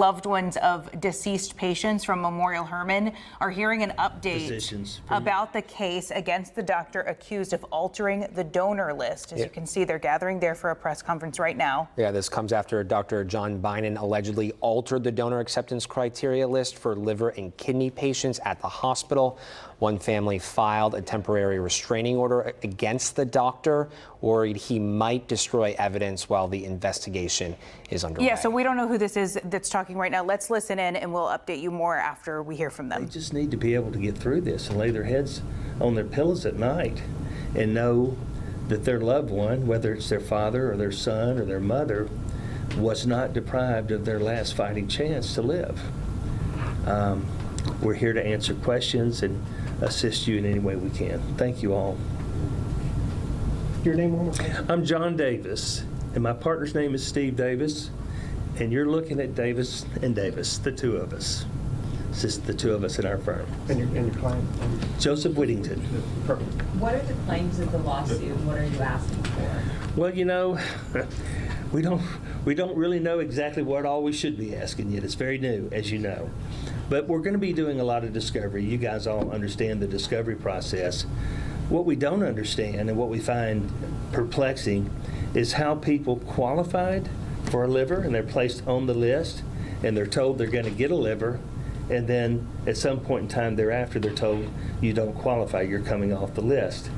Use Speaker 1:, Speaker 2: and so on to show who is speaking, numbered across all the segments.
Speaker 1: Loved ones of deceased patients from Memorial Hermann are hearing an update about the case against the doctor accused of altering the donor list. As you can see, they're gathering there for a press conference right now.
Speaker 2: Yeah, this comes after Dr. John Binen allegedly altered the donor acceptance criteria list for liver and kidney patients at the hospital. One family filed a temporary restraining order against the doctor, worried he might destroy evidence while the investigation is underway.
Speaker 1: Yeah, so we don't know who this is that's talking right now. Let's listen in and we'll update you more after we hear from them.
Speaker 3: They just need to be able to get through this and lay their heads on their pillows at night and know that their loved one, whether it's their father or their son or their mother, was not deprived of their last fighting chance to live. We're here to answer questions and assist you in any way we can. Thank you all.
Speaker 4: Your name one more time?
Speaker 3: I'm John Davis, and my partner's name is Steve Davis, and you're looking at Davis and Davis, the two of us. It's just the two of us in our firm.
Speaker 4: And your client?
Speaker 3: Joseph Whittington.
Speaker 4: Perfect.
Speaker 5: What are the claims of the lawsuit, and what are you asking for?
Speaker 3: Well, you know, we don't really know exactly what all we should be asking yet. It's very new, as you know. But we're going to be doing a lot of discovery. You guys all understand the discovery process. What we don't understand and what we find perplexing is how people qualified for a liver and they're placed on the list and they're told they're going to get a liver, and then at some point in time thereafter they're told you don't qualify, you're coming off the list.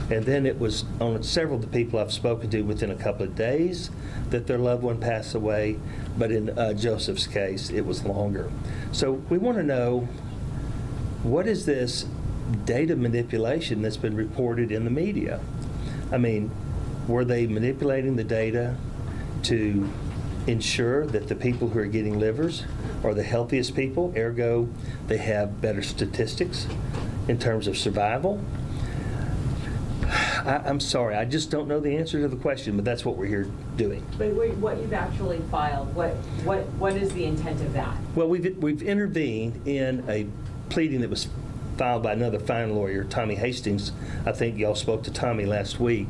Speaker 3: And then it was on several of the people I've spoken to within a couple of days that their loved one passed away, but in Joseph's case, it was longer. So we want to know, what is this data manipulation that's been reported in the media? I mean, were they manipulating the data to ensure that the people who are getting livers are the healthiest people, ergo they have better statistics in terms of survival? I'm sorry, I just don't know the answer to the question, but that's what we're here doing.
Speaker 5: But what you've actually filed, what is the intent of that?
Speaker 3: Well, we've intervened in a pleading that was filed by another fine lawyer, Tommy Hastings. I think y'all spoke to Tommy last week.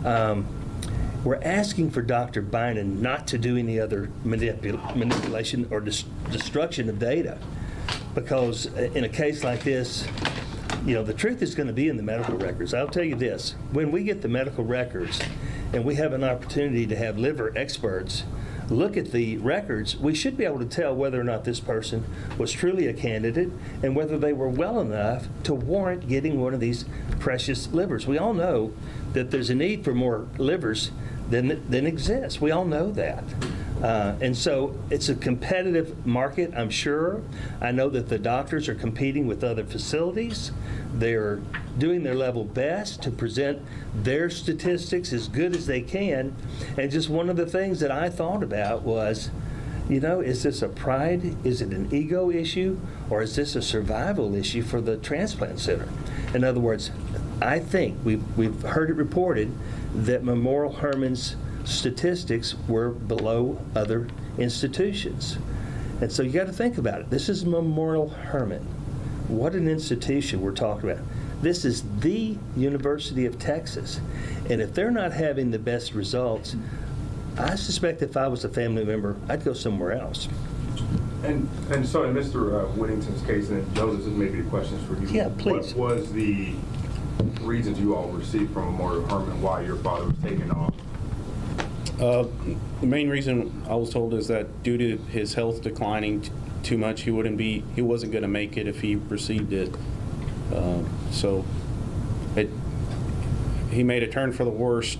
Speaker 3: We're asking for Dr. Binen not to do any other manipulation or destruction of data, because in a case like this, you know, the truth is going to be in the medical records. I'll tell you this, when we get the medical records and we have an opportunity to have liver experts look at the records, we should be able to tell whether or not this person was truly a candidate and whether they were well enough to warrant getting one of these precious livers. We all know that there's a need for more livers than exists. We all know that. And so it's a competitive market, I'm sure. I know that the doctors are competing with other facilities. They're doing their level best to present their statistics as good as they can. And just one of the things that I thought about was, you know, is this a pride? Is it an ego issue? Or is this a survival issue for the transplant center? In other words, I think we've heard it reported that Memorial Hermann's statistics were below other institutions. And so you got to think about it. This is Memorial Hermann. What an institution we're talking about. This is the University of Texas. And if they're not having the best results, I suspect if I was a family member, I'd go somewhere else.
Speaker 6: And so in Mr. Whittington's case, and Joseph, this may be the questions for you.
Speaker 3: Yeah, please.
Speaker 6: What was the reasons you all received from Memorial Hermann why your father was taken off?
Speaker 7: The main reason I was told is that due to his health declining too much, he wasn't going to make it if he received it. He made a turn for the worse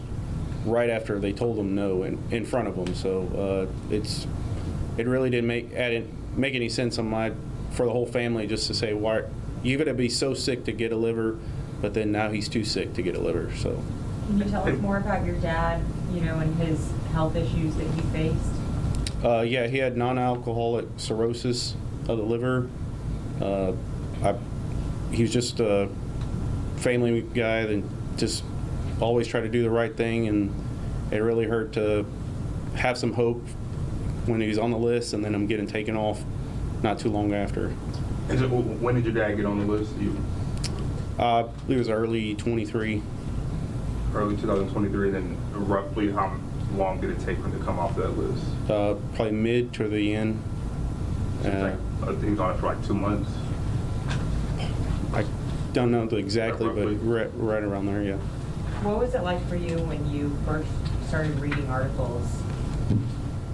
Speaker 7: right after they told him no in front of him. So it really didn't make any sense for the whole family just to say, why you're going to be so sick to get a liver, but then now he's too sick to get a liver. So.
Speaker 5: Can you tell us more about your dad, you know, and his health issues that he faced?
Speaker 7: Yeah, he had non-alcoholic cirrhosis of the liver. He was just a family guy that just always tried to do the right thing, and it really hurt to have some hope when he was on the list and then him getting taken off not too long after.
Speaker 6: When did your dad get on the list?
Speaker 7: It was early 23.
Speaker 6: Early 2023, then roughly how long did it take for him to come off that list?
Speaker 7: Probably mid to the end.
Speaker 6: He was on it for like 2 months.
Speaker 7: I don't know exactly, but
Speaker 6: Roughly.
Speaker 7: right around there, yeah.
Speaker 5: What was it like for you when you first started reading articles?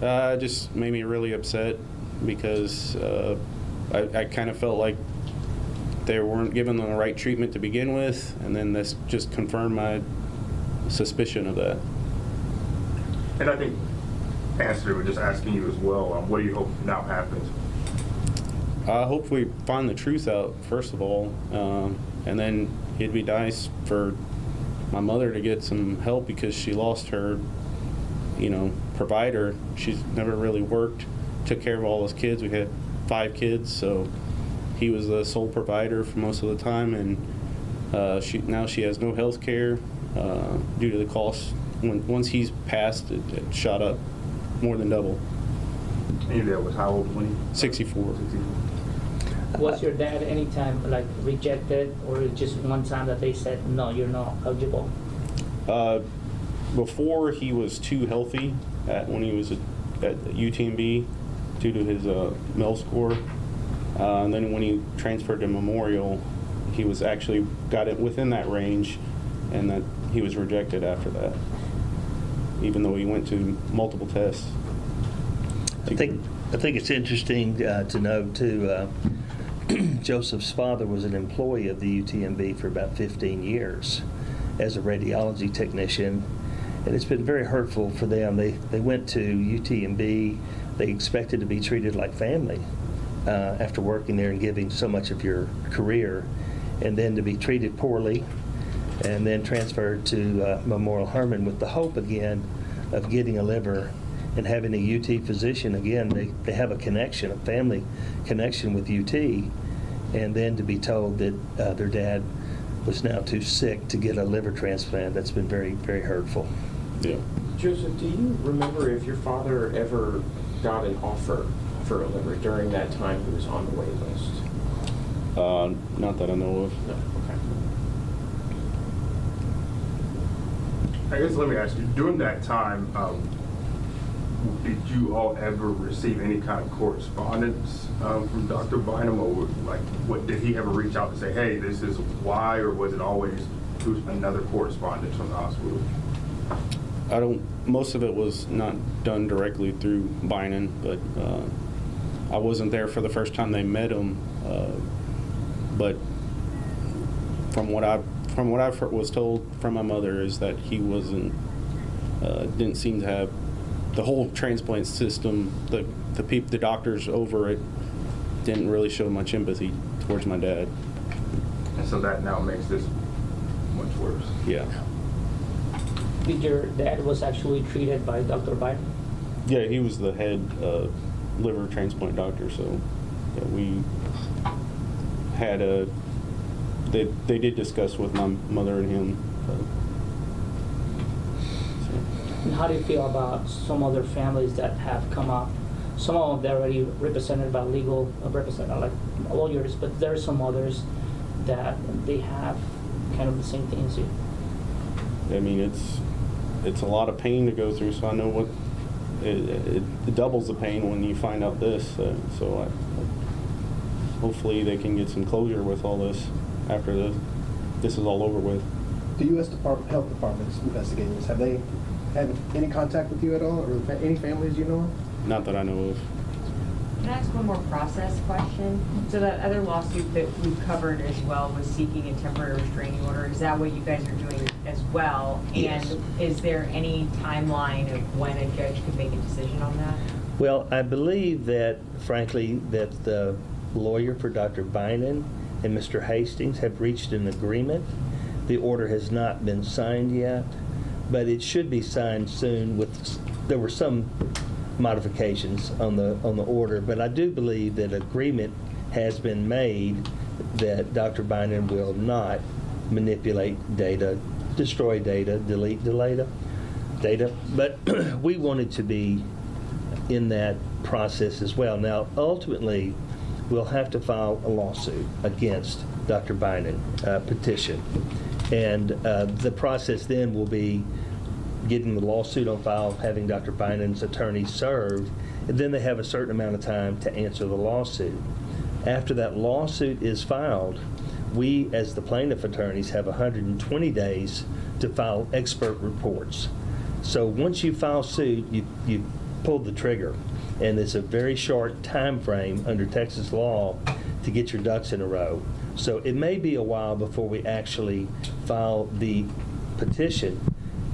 Speaker 7: It just made me really upset because I kind of felt like they weren't giving them the right treatment to begin with, and then this just confirmed my suspicion of that.
Speaker 6: And I think Answer was just asking you as well, what do you hope now happens?
Speaker 7: I hope we find the truth out, first of all, and then it'd be nice for my mother to get some help because she lost her, provider. She's never really worked, took care of all those kids. We had 5 kids, so he was the sole provider for most of the time, and now she has no health care due to the cost. Once he's passed, it shot up more than double.
Speaker 6: And your dad was how old when he?
Speaker 7: 64.
Speaker 8: Was your dad anytime like rejected, or just one time that they said no, you're not eligible?
Speaker 7: Before he was too healthy when he was at UTMB due to his MEL score, and then when he transferred to Memorial, he was actually got it within that range, and that he was rejected after that, even though he went to multiple tests.
Speaker 3: I think it's interesting to know too. Joseph's father was an employee of the UTMB for about 15 years as a radiology technician, and it's been very hurtful for them. They went to UTMB. They expected to be treated like family after working there and giving so much of your career, and then to be treated poorly, and then transferred to Memorial Hermann with the hope again of getting a liver and having a UT physician. Again, they have a connection, a family connection with UT, and then to be told that their dad was now too sick to get a liver transplant. That's been very, very hurtful.
Speaker 7: Yeah.
Speaker 9: Joseph, do you remember if your father ever got an offer for a liver during that time he was on the wait list?
Speaker 7: Not that I know of.
Speaker 9: No. Okay.
Speaker 6: I guess let me ask you, during that time, did you all ever receive any kind of correspondence from Dr. Bynum, or what did he ever reach out to say, hey, this is why, or was it always through another correspondence from the hospital?
Speaker 7: Most of it was not done directly through Bynum, but I wasn't there for the first time they met him. But from what I was told from my mother is that he didn't seem to have the whole transplant system. The doctors over it didn't really show much empathy towards my dad.
Speaker 6: And so that now makes this much worse.
Speaker 7: Yeah.
Speaker 8: Did your dad was actually treated by Dr. Bynum?
Speaker 7: Yeah, he was the head liver transplant doctor. So yeah, we had they did discuss with my mother and him.
Speaker 8: And how do you feel about some other families that have come up? Some of them they're already represented by legal representatives, like lawyers, but there are some others that they have kind of the same thing as you.
Speaker 7: I mean, it's a lot of pain to go through, so I know what it doubles the pain when you find out this. So hopefully they can get some closure with all this after this is all over with.
Speaker 4: The U.S. Health Department's investigating this. Have they had any contact with you at all, or any families you know of?
Speaker 7: Not that I know of.
Speaker 5: Can I ask one more process question? So that other lawsuit that we've covered as well was seeking a temporary restraining order. Is that what you guys are doing as well?
Speaker 3: Yes.
Speaker 5: And is there any timeline of when a judge could make a decision on that?
Speaker 3: Well, I believe that, frankly, that the lawyer for Dr. Bynum and Mr. Hastings have reached an agreement. The order has not been signed yet, but it should be signed soon. There were some modifications on the order, but I do believe that agreement has been made that Dr. Bynum will not manipulate data, destroy data, delete data. But we wanted to be in that process as well. Now, ultimately, we'll have to file a lawsuit against Dr. Bynum, petition. And the process then will be getting the lawsuit on file, having Dr. Bynum's attorney served, and then they have a certain amount of time to answer the lawsuit. After that lawsuit is filed, we, as the plaintiff attorneys, have 120 days to file expert reports. So once you file suit, you pull the trigger, and it's a very short time frame under Texas law to get your ducks in a row. So it may be a while before we actually file the petition,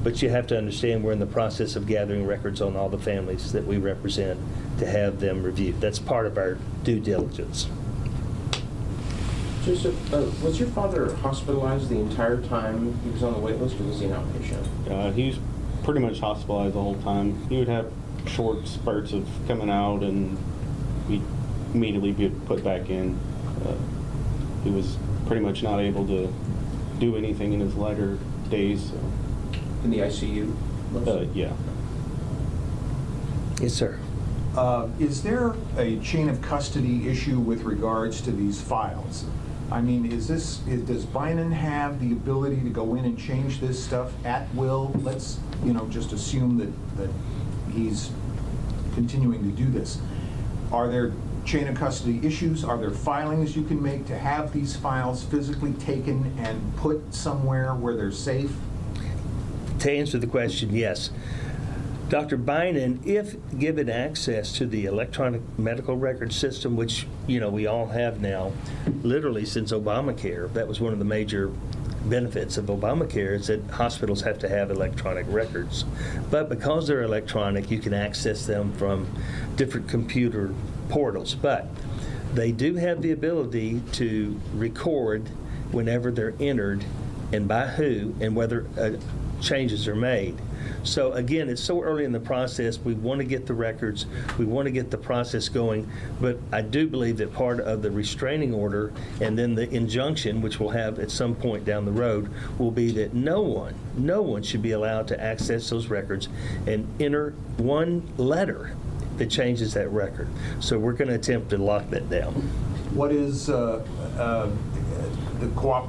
Speaker 3: but you have to understand we're in the process of gathering records on all the families that we represent to have them reviewed. That's part of our due diligence.
Speaker 9: Joseph, was your father hospitalized the entire time he was on the wait list, or was he an outpatient?
Speaker 7: He was pretty much hospitalized the whole time. He would have short spurts of coming out, and we'd immediately be put back in. He was pretty much not able to do anything in his latter days. So.
Speaker 9: In the ICU?
Speaker 7: Yeah.
Speaker 3: Yes, sir.
Speaker 10: Is there a chain of custody issue with regards to these files? I mean, does Bynum have the ability to go in and change this stuff at will? Let's, just assume that he's continuing to do this. Are there chain of custody issues? Are there filings you can make to have these files physically taken and put somewhere where they're safe?
Speaker 3: To answer the question, yes. Dr. Bynum, if given access to the electronic medical record system, which we all have now, literally since Obamacare, that was one of the major benefits of Obamacare, is that hospitals have to have electronic records. But because they're electronic, you can access them from different computer portals. But they do have the ability to record whenever they're entered and by who and whether changes are made. So again, it's so early in the process, we want to get the records, we want to get the process going, but I do believe that part of the restraining order and then the injunction, which we'll have at some point down the road, will be that no one should be allowed to access those records and enter one letter that changes that record. So we're going to attempt to lock that down.
Speaker 10: What is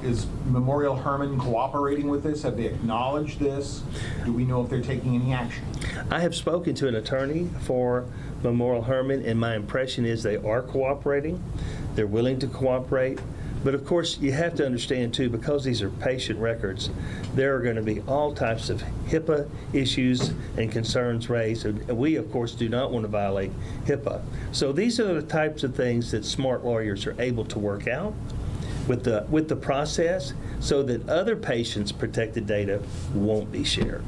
Speaker 10: is Memorial Hermann cooperating with this? Have they acknowledged this? Do we know if they're taking any action?
Speaker 3: I have spoken to an attorney for Memorial Hermann, and my impression is they are cooperating. They're willing to cooperate. But of course, you have to understand too, because these are patient records, there are going to be all types of HIPAA issues and concerns raised. And we, of course, do not want to violate HIPAA. So these are the types of things that smart lawyers are able to work out with the process so that other patients' protected data won't be shared.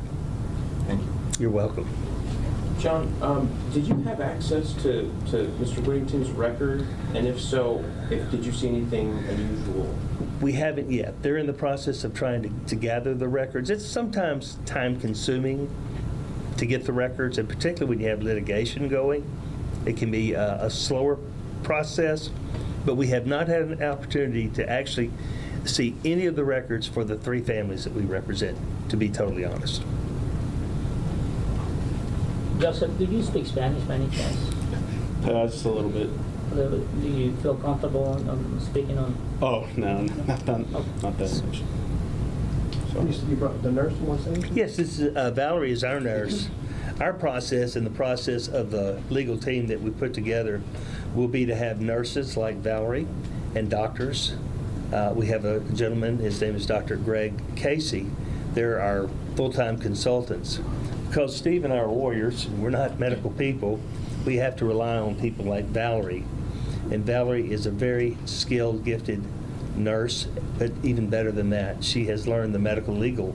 Speaker 10: Thank you.
Speaker 3: You're welcome.
Speaker 9: John, did you have access to Mr. Whittington's record? And if so, did you see anything unusual?
Speaker 3: We haven't yet. They're in the process of trying to gather the records. It's sometimes time-consuming to get the records, and particularly when you have litigation going. It can be a slower process, but we have not had an opportunity to actually see any of the records for the three families that we represent, to be totally honest.
Speaker 8: Joseph, do you speak Spanish by any chance?
Speaker 7: Just a little bit.
Speaker 8: Do you feel comfortable on speaking on?
Speaker 7: Oh, no, not that much.
Speaker 4: You brought the nurse from what's saying?
Speaker 3: Yes, this is, Valerie is our nurse. Our process and the process of the legal team that we put together will be to have nurses like Valerie and doctors. We have a gentleman, his name is Dr. Greg Casey. They're our full-time consultants. Because Steve and I are lawyers, we're not medical people, we have to rely on people like Valerie. And Valerie is a very skilled, gifted nurse, but even better than that, she has learned the medical legal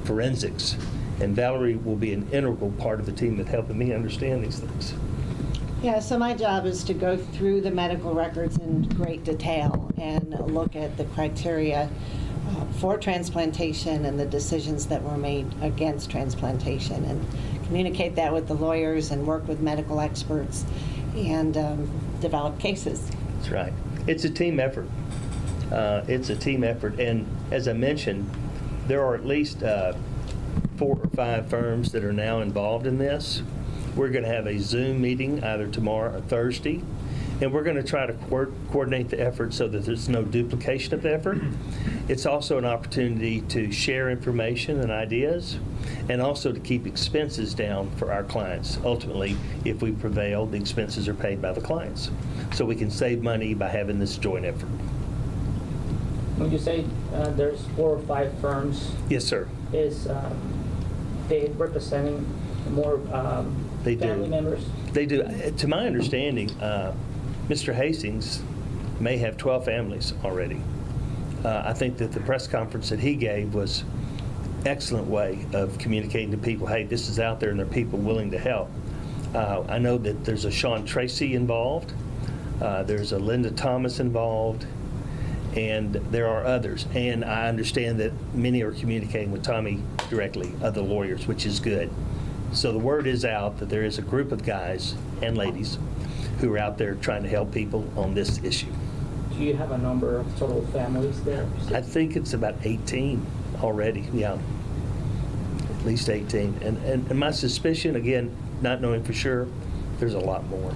Speaker 3: forensics. And Valerie will be an integral part of the team that's helping me understand these things.
Speaker 11: Yeah, so my job is to go through the medical records in great detail and look at the criteria for transplantation and the decisions that were made against transplantation, and communicate that with the lawyers and work with medical experts and develop cases.
Speaker 3: That's right. It's a team effort. It's a team effort. And as I mentioned, there are at least 4 or 5 firms that are now involved in this. We're going to have a Zoom meeting either tomorrow or Thursday, And we're going to try to coordinate the effort so that there's no duplication of effort. It's also an opportunity to share information and ideas, and also to keep expenses down for our clients. Ultimately, if we prevail, the expenses are paid by the clients. So we can save money by having this joint effort.
Speaker 8: When you say there's 4 or 5 firms,
Speaker 3: Yes, sir.
Speaker 8: is they representing more
Speaker 3: They do.
Speaker 8: family members?
Speaker 3: They do. To my understanding, Mr. Hastings may have 12 families already. I think that the press conference that he gave was excellent way of communicating to people, hey, this is out there and there are people willing to help. I know that there's a Sean Tracy involved, there's a Linda Thomas involved, and there are others. And I understand that many are communicating with Tommy directly, other lawyers, which is good. So the word is out that there is a group of guys and ladies who are out there trying to help people on this issue.
Speaker 8: Do you have a number of total families there?
Speaker 3: I think it's about 18 already, yeah. At least 18. And my suspicion, again, not knowing for sure, there's a lot more.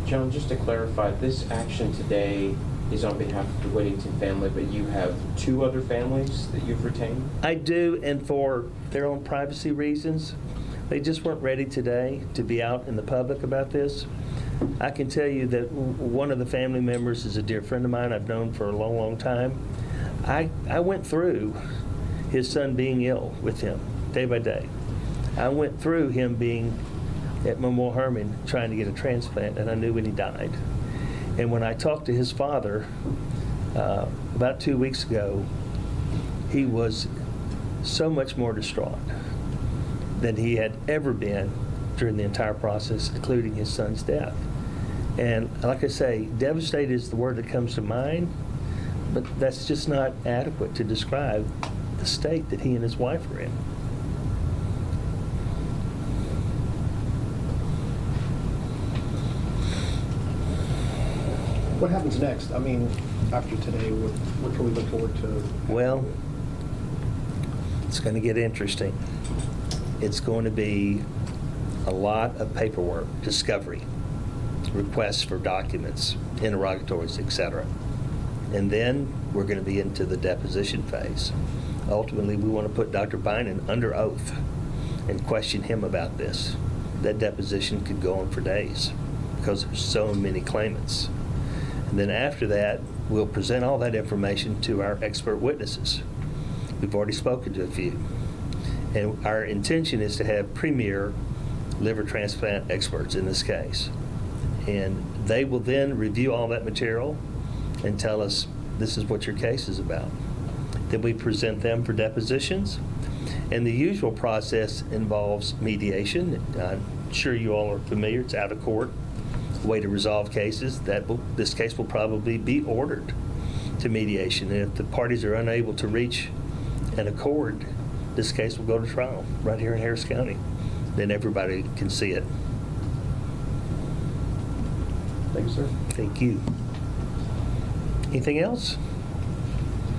Speaker 9: John, just to clarify, this action today is on behalf of the Whittington family, but you have 2 other families that you've retained?
Speaker 3: I do, and for their own privacy reasons, they just weren't ready today to be out in the public about this. I can tell you that one of the family members is a dear friend of mine I've known for a long, long time. I went through his son being ill with him day by day. I went through him being at Memorial Hermann trying to get a transplant, and I knew when he died. And when I talked to his father about 2 weeks ago, he was so much more distraught than he had ever been during the entire process, including his son's death. And like I say, devastated is the word that comes to mind, but that's just not adequate to describe the state that he and his wife are in.
Speaker 4: What happens next? I mean, after today, what can we look forward to?
Speaker 3: Well, it's going to get interesting. It's going to be a lot of paperwork, discovery, requests for documents, interrogatories, etc. And then we're going to be into the deposition phase. Ultimately, we want to put Dr. Bynum under oath and question him about this. That deposition could go on for days because there's so many claimants. And then after that, we'll present all that information to our expert witnesses. We've already spoken to a few. And our intention is to have premier liver transplant experts in this case. And they will then review all that material and tell us, this is what your case is about. Then we present them for depositions. And the usual process involves mediation. I'm sure you all are familiar, it's out of court. Way to resolve cases. This case will probably be ordered to mediation. And if the parties are unable to reach an accord, this case will go to trial right here in Harris County. Then everybody can see it.
Speaker 4: Thank you, sir.
Speaker 3: Thank you. Anything else?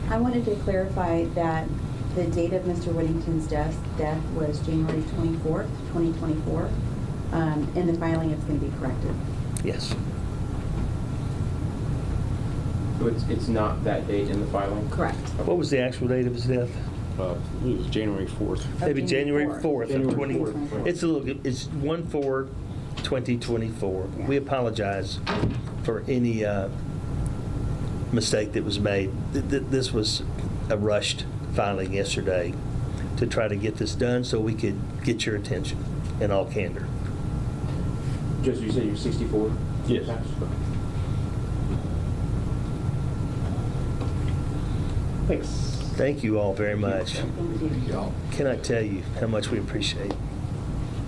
Speaker 12: I wanted to clarify that the date of Mr. Whittington's death was January 24th, 2024. In the filing, it's going to be corrected.
Speaker 3: Yes.
Speaker 9: So it's not that date in the filing?
Speaker 12: Correct.
Speaker 3: What was the actual date of his death?
Speaker 7: It was January 4th.
Speaker 3: Maybe January 4th of 20.
Speaker 9: January 4th.
Speaker 3: It's 1/4/2024. We apologize for any mistake that was made. This was a rushed filing yesterday to try to get this done so we could get your attention in all candor.
Speaker 9: Just, you said you're 64?
Speaker 7: Yes.
Speaker 4: Thanks.
Speaker 3: Thank you all very much.
Speaker 12: Thank you.
Speaker 3: Cannot tell you how much we appreciate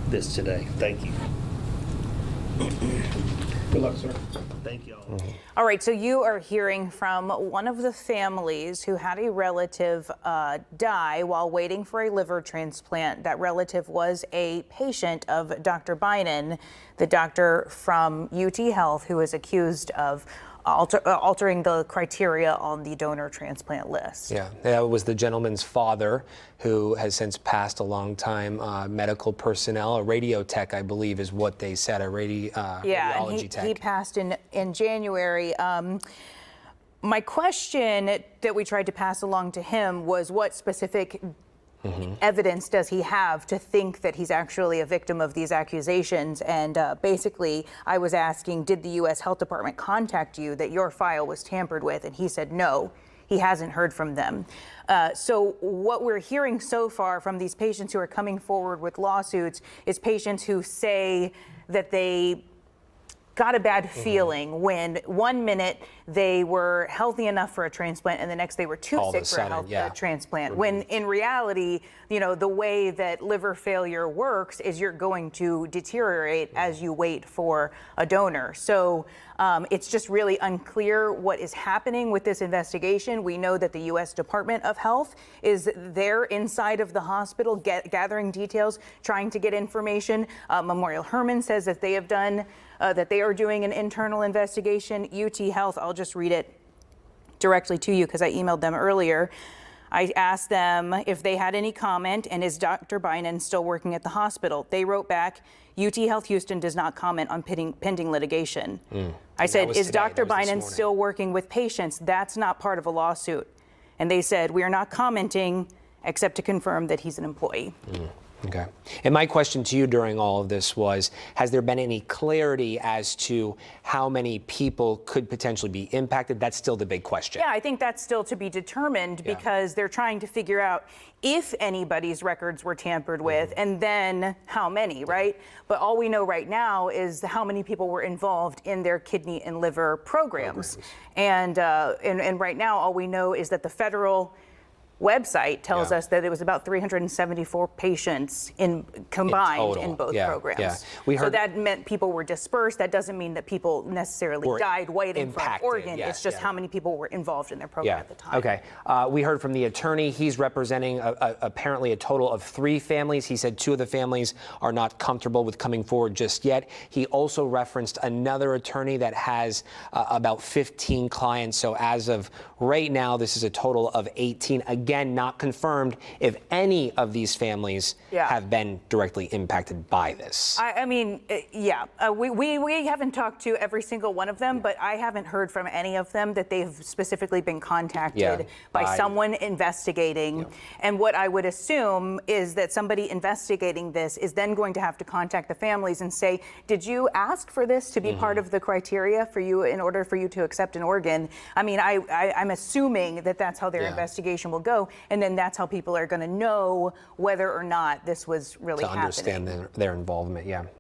Speaker 3: this today. Thank you.
Speaker 4: Good luck, sir.
Speaker 3: Thank you all.
Speaker 1: All right, so you are hearing from one of the families who had a relative die while waiting for a liver transplant. That relative was a patient of Dr. Bynum, the doctor from UT Health who is accused of altering the criteria on the donor transplant list.
Speaker 2: Yeah, that was the gentleman's father, who has since passed, a long-time medical personnel, a radio tech, I believe, is what they said, a radiology
Speaker 1: and
Speaker 2: tech.
Speaker 1: he passed in January. My question that we tried to pass along to him was, what specific evidence does he have to think that he's actually a victim of these accusations? And basically, I was asking, did the U.S. Health Department contact you that your file was tampered with? And he said no, he hasn't heard from them. So what we're hearing so far from these patients who are coming forward with lawsuits is patients who say that they got a bad feeling when 1 minute they were healthy enough for a transplant and the next they were too sick for a transplant. When in reality, you know, the way that liver failure works is you're going to deteriorate as you wait for a donor. So it's just really unclear what is happening with this investigation. We know that the U.S. Department of Health is there inside of the hospital gathering details, trying to get information. Memorial Hermann says that they have done that they are doing an internal investigation. UT Health, I'll just read it directly to you because I emailed them earlier. I asked them if they had any comment, and is Dr. Bynum still working at the hospital? They wrote back, UT Health Houston does not comment on pending litigation. I said, is Dr. Bynum still working with patients? That's not part of a lawsuit. And they said, we are not commenting except to confirm that he's an employee.
Speaker 2: Okay. And my question to you during all of this was, has there been any clarity as to how many people could potentially be impacted? That's still the big question.
Speaker 1: Yeah, I think that's still to be determined because they're trying to figure out if anybody's records were tampered with and then how many, right? But all we know right now is how many people were involved in their kidney and liver programs. And right now, all we know is that the federal website tells us that it was about 374 patients combined in both programs. So that meant people were dispersed. That doesn't mean that people necessarily died waiting for an organ. It's just how many people were involved in their program at the time.
Speaker 2: Okay. We heard from the attorney. He's representing apparently a total of 3 families. He said 2 of the families are not comfortable with coming forward just yet. He also referenced another attorney that has about 15 clients. So as of right now, this is a total of 18. Again, not confirmed if any of these families have been directly impacted by this.
Speaker 1: I mean, we haven't talked to every single one of them, but I haven't heard from any of them that they've specifically been contacted by someone investigating. And what I would assume is that somebody investigating this is then going to have to contact the families and say, did you ask for this to be part of the criteria for you in order for you to accept an organ? I mean, I'm assuming that that's how their investigation will go. And then that's how people are going to know whether or not this was really happening.
Speaker 2: To understand their involvement,